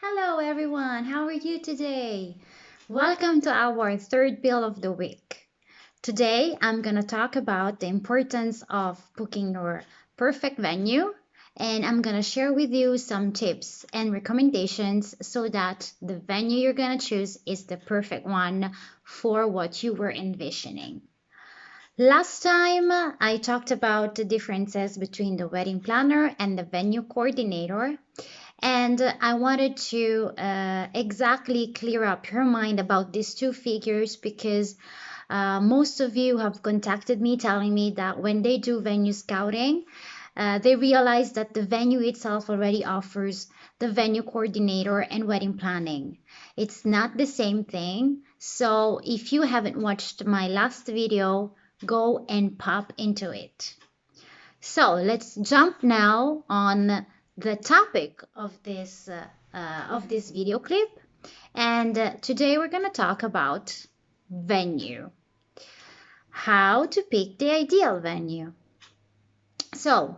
Hello everyone, how are you today? Welcome to our third pill of the week. Today I'm going to talk about the importance of booking your perfect venue, and I'm going to share with you some tips and recommendations so that the venue you're going to choose is the perfect one for what you were envisioning. Last time I talked about the differences between the wedding planner and the venue coordinator, and I wanted to exactly clear up your mind about these two figures because most of you have contacted me telling me that when they do venue scouting, they realize that the venue itself already offers the venue coordinator and wedding planning. It's not the same thing. So if you haven't watched my last video, go and pop into it. So let's jump now on the topic of this video clip, and today we're gonna talk about venue, how to pick the ideal venue. So,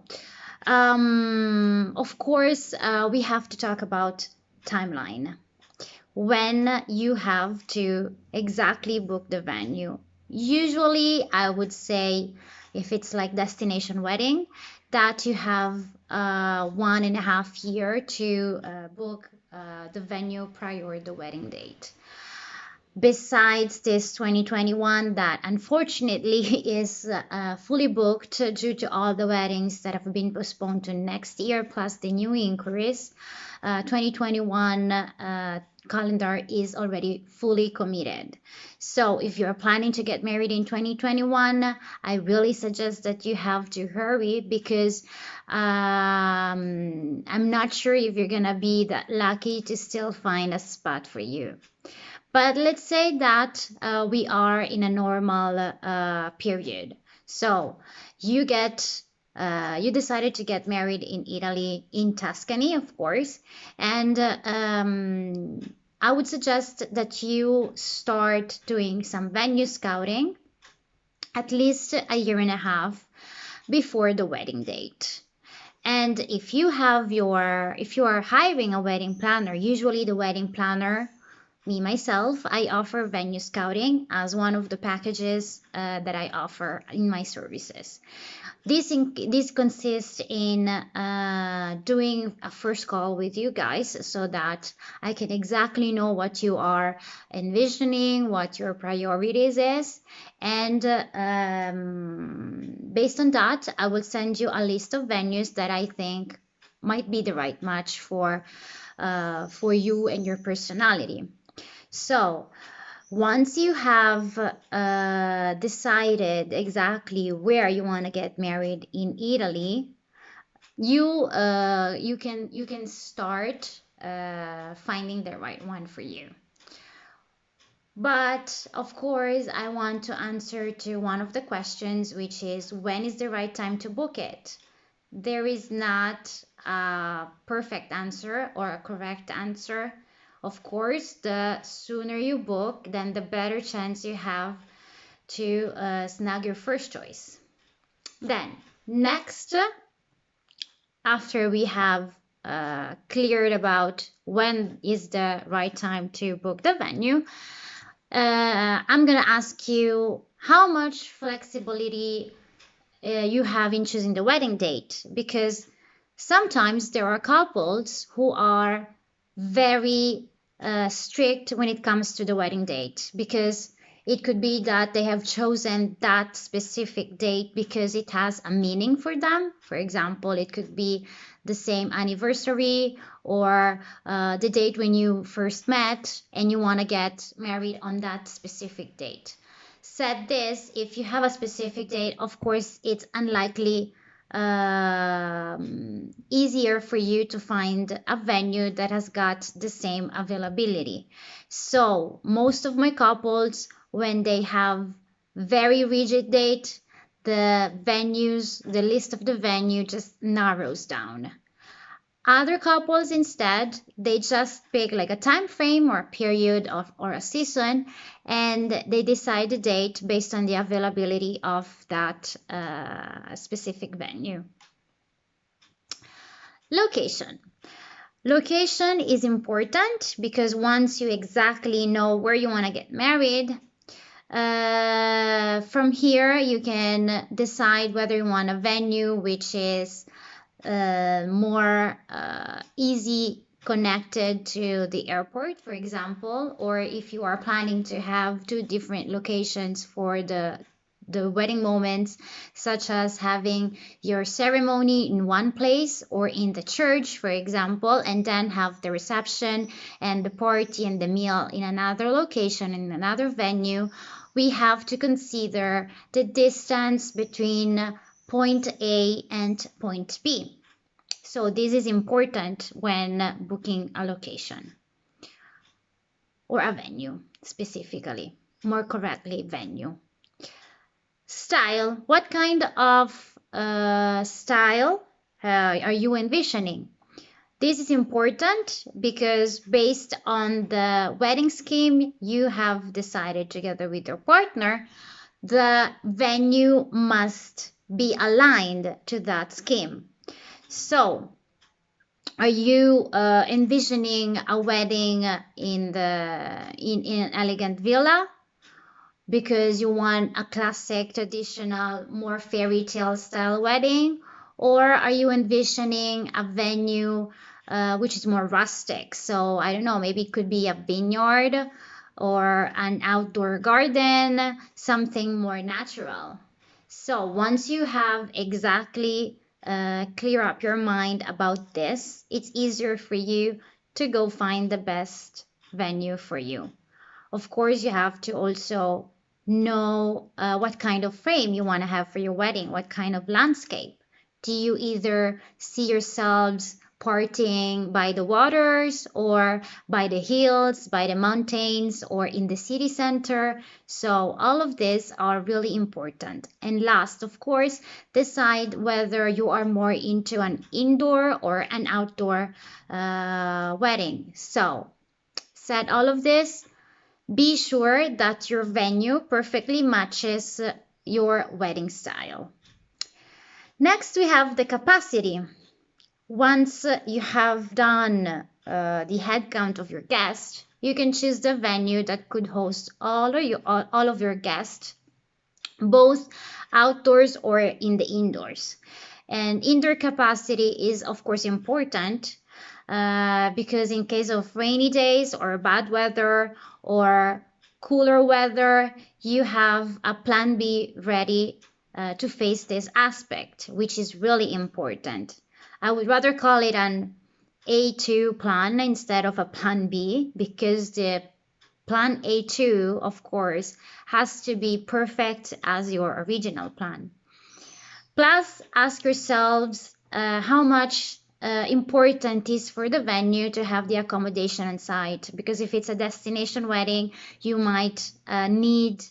of course, we have to talk about timeline. When you have to exactly book the venue. Usually, I would say if it's like destination wedding, that you have 1.5 years to book the venue prior the wedding date. Besides this 2021 that unfortunately is fully booked due to all the weddings that have been postponed to next year plus the new inquiries, 2021 calendar is already fully committed. So if you're planning to get married in 2021, I really suggest that you have to hurry because I'm not sure if you're gonna be that lucky to still find a spot for you. But let's say that we are in a normal period. So you you decided to get married in Italy, in Tuscany, of course, and I would suggest that you start doing some venue scouting at least a year and a half before the wedding date. And if you are hiring a wedding planner, usually the wedding planner, me myself, I offer venue scouting as one of the packages that I offer in my services. This consists in doing a first call with you guys so that I can exactly know what you are envisioning, what your priorities is, and based on that, I will send you a list of venues that I think might be the right match for you and your personality. So once you have decided exactly where you want to get married in Italy, you can start finding the right one for you. But of course, I want to answer to one of the questions, which is when is the right time to book it? There is not a perfect answer or a correct answer. Of course, the sooner you book, then the better chance you have to snag your first choice. Then, next, after we have cleared about when is the right time to book the venue, I'm gonna ask you how much flexibility you have in choosing the wedding date, because sometimes there are couples who are very strict when it comes to the wedding date, because it could be that they have chosen that specific date because it has a meaning for them. For example, it could be the same anniversary or the date when you first met and you want to get married on that specific date. Said this, if you have a specific date, of course, it's unlikely easier for you to find a venue that has got the same availability. So most of my couples, when they have very rigid date, the list of the venue just narrows down. Other couples instead, they just pick like a time frame or a period or a season, and they decide the date based on the availability of that specific venue. Location. Location is important because once you exactly know where you want to get married, from here you can decide whether you want a venue which is more easy connected to the airport, for example, or if you are planning to have two different locations for the wedding moments, such as having your ceremony in one place or in the church, for example, and then have the reception and the party and the meal in another location, in another venue, we have to consider the distance between point A and point B. So this is important when booking a location or a venue specifically, more correctly, venue. Style. What kind of style are you envisioning? This is important because based on the wedding scheme you have decided together with your partner, the venue must be aligned to that scheme. So, are you envisioning a wedding in an elegant villa because you want a classic, traditional, more fairy tale style wedding? Or are you envisioning a venue which is more rustic? So I don't know, maybe it could be a vineyard or an outdoor garden, something more natural. So once you have exactly clear up your mind about this, it's easier for you to go find the best venue for you. Of course, you have to also know what kind of frame you want to have for your wedding, what kind of landscape. Do you either see yourselves partying by the waters or by the hills, by the mountains, or in the city center? So, all of these are really important. And last, of course, decide whether you are more into an indoor or an outdoor wedding. So, said all of this, be sure that your venue perfectly matches your wedding style. Next, we have the capacity. Once you have done the head count of your guests, you can choose the venue that could host all of your guests, both outdoors or in the indoors. And indoor capacity is, of course, important because in case of rainy days or bad weather or cooler weather, you have a plan B ready to face this aspect, which is really important. I would rather call it an A2 plan instead of a plan B because the plan A2, of course, has to be perfect as your original plan. Plus, ask yourselves how much important is for the venue to have the accommodation on site, because if it's a destination wedding, you might need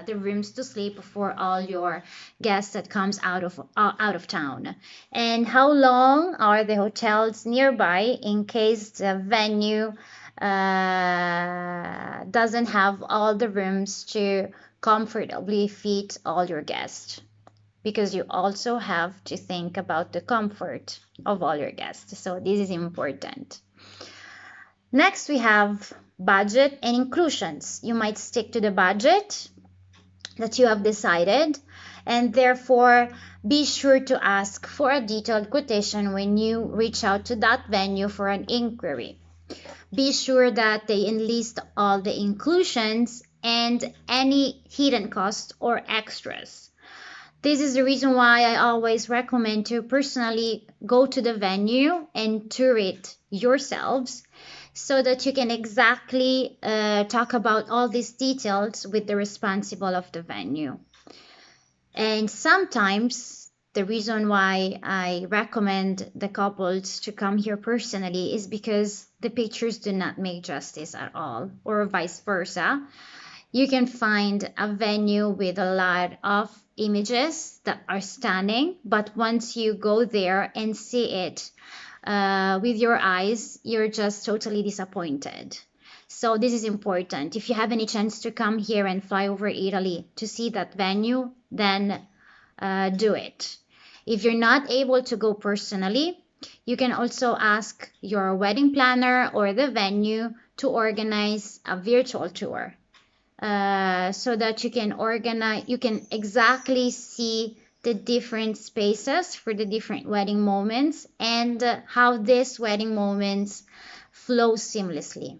the rooms to sleep for all your guests that comes out of town. And how long are the hotels nearby in case the venue doesn't have all the rooms to comfortably fit all your guests? Because you also have to think about the comfort of all your guests. So this is important. Next, we have budget and inclusions. You might stick to the budget that you have decided, and therefore be sure to ask for a detailed quotation when you reach out to that venue for an inquiry. Be sure that they enlist all the inclusions and any hidden costs or extras. This is the reason why I always recommend to personally go to the venue and tour it yourselves so that you can exactly talk about all these details with the responsible of the venue. And sometimes the reason why I recommend the couples to come here personally is because the pictures do not make justice at all, or vice versa. You can find a venue with a lot of images that are stunning, but once you go there and see it with your eyes, you're just totally disappointed. So this is important. If you have any chance to come here and fly over Italy to see that venue, then do it. If you're not able to go personally, You can also ask your wedding planner or the venue to organize a virtual tour, so that you can exactly see the different spaces for the different wedding moments, and how these wedding moments flow seamlessly.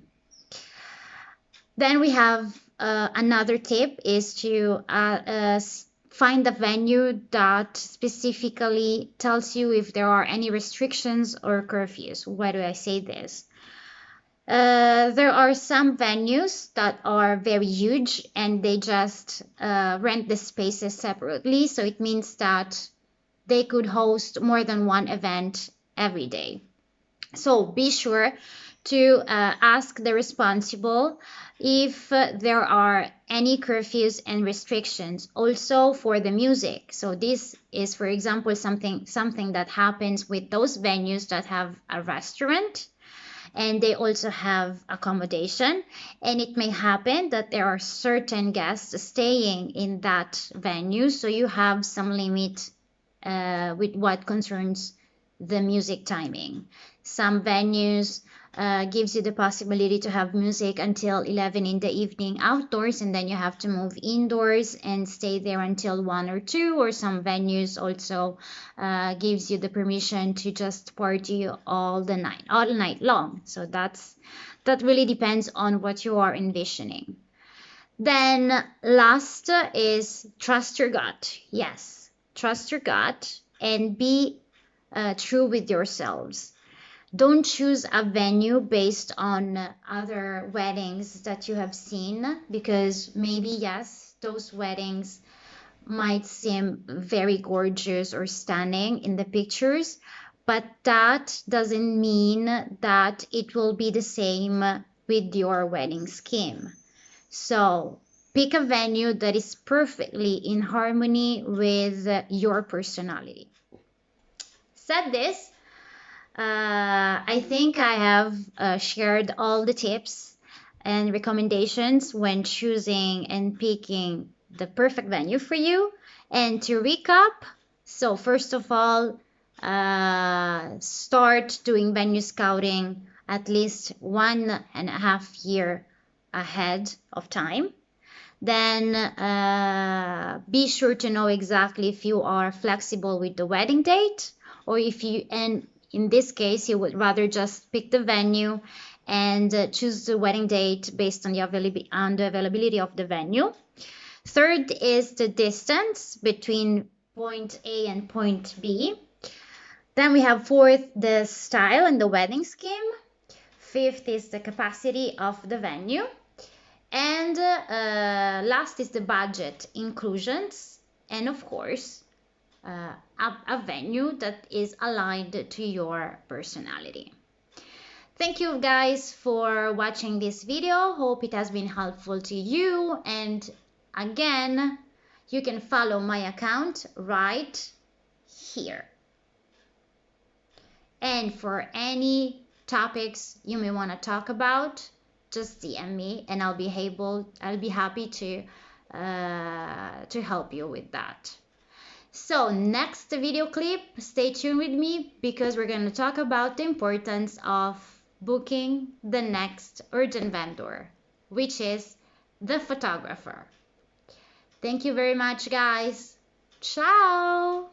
Then we have another tip is to find a venue that specifically tells you if there are any restrictions or curfews. Why do I say this? There are some venues that are very huge and they just rent the spaces separately. So it means that they could host more than one event every day. So be sure to ask the responsible if there are any curfews and restrictions. Also for the music. So this is, for example, something that happens with those venues that have a restaurant and they also have accommodation, and it may happen that there are certain guests staying in that venue, so you have some limit with what concerns the music timing. Some venues gives you the possibility to have music until 11 in the evening outdoors, and then you have to move indoors and stay there until 1 or 2, or some venues also gives you the permission to just party all night long. So that really depends on what you are envisioning. Then last is trust your gut. Yes, trust your gut and be true with yourselves. Don't choose a venue based on other weddings that you have seen, because maybe, yes, those weddings might seem very gorgeous or stunning in the pictures, but that doesn't mean that it will be the same with your wedding scheme. So pick a venue that is perfectly in harmony with your personality. Said this, I think I have shared all the tips and recommendations when choosing and picking the perfect venue for you. And to recap, so first of all, start doing venue scouting at least 1.5 years ahead of time. Then be sure to know exactly if you are flexible with the wedding date, or if you, and in this case, you would rather just pick the venue and choose the wedding date based on the availability of the venue. Third is the distance between point A and point B. Then we have fourth, the style and the wedding scheme. Fifth is the capacity of the venue. And last is the budget inclusions. And of course, a venue that is aligned to your personality. Thank you guys for watching this video. Hope it has been helpful to you. And again, you can follow my account right here. And for any topics you may want to talk about, just DM me and I'll be happy to help you with that. So next video clip, stay tuned with me because we're going to talk about the importance of booking the next urgent vendor, which is the photographer. Thank you very much, guys. Ciao.